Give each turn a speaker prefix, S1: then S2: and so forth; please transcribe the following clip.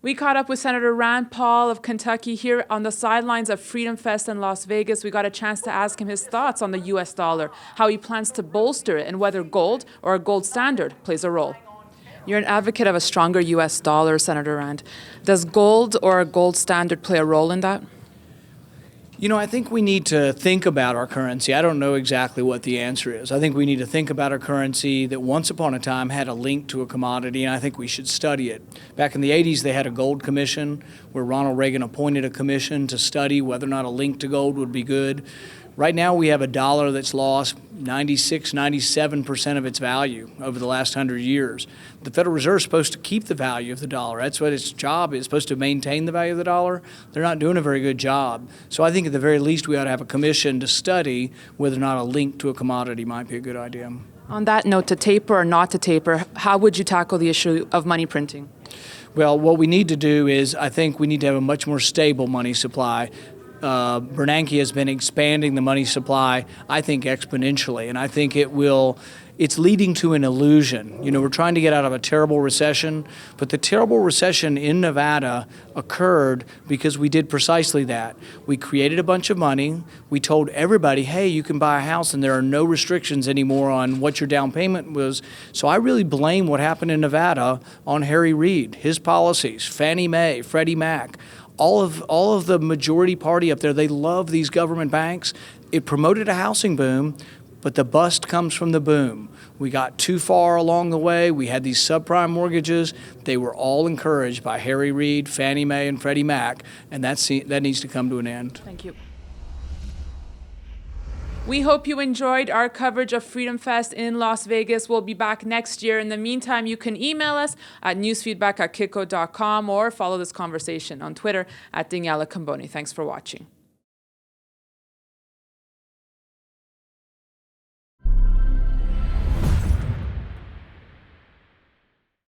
S1: We caught up with Senator Rand Paul of Kentucky here on the sidelines of FreedomFest in Las Vegas. We got a chance to ask him his thoughts on the U.S. dollar, how he plans to bolster it, and whether gold or a gold standard plays a role. You're an advocate of a stronger U.S. dollar, Senator Rand. Does gold or a gold standard play a role in that?
S2: You know, I think we need to think about our currency. I don't know exactly what the answer is. I think we need to think about our currency that once upon a time had a link to a commodity, and I think we should study it. Back in the 80s, they had a gold commission where Ronald Reagan appointed a commission to study whether or not a link to gold would be good. Right now, we have a dollar that's lost 96, 97% of its value over the last 100 years. The Federal Reserve is supposed to keep the value of the dollar. That's what its job is, it's supposed to maintain the value of the dollar. They're not doing a very good job. So I think at the very least, we ought to have a commission to study whether or not a link to a commodity might be a good idea.
S1: On that note, to taper or not to taper, how would you tackle the issue of money printing?
S2: Well, what we need to do is I think we need to have a much more stable money supply. Bernanke has been expanding the money supply, I think, exponentially, and I think it's leading to an illusion. You know, we're trying to get out of a terrible recession, but the terrible recession in Nevada occurred because we did precisely that. We created a bunch of money. We told everybody, hey, you can buy a house and there are no restrictions anymore on what your down payment was. So I really blame what happened in Nevada on Harry Reid, his policies, Fannie Mae, Freddie Mac. All of the majority party up there, they love these government banks. It promoted a housing boom, but the bust comes from the boom. We got too far along the way. We had these subprime mortgages. They were all encouraged by Harry Reid, Fannie Mae, and Freddie Mac, and that needs to come to an end.
S1: Thank you. We hope you enjoyed our coverage of FreedomFest in Las Vegas. We'll be back next year. In the meantime, you can email us at newsfeedback@kitco.com or follow this conversation on Twitter at Daniela Cambone. Thanks for watching.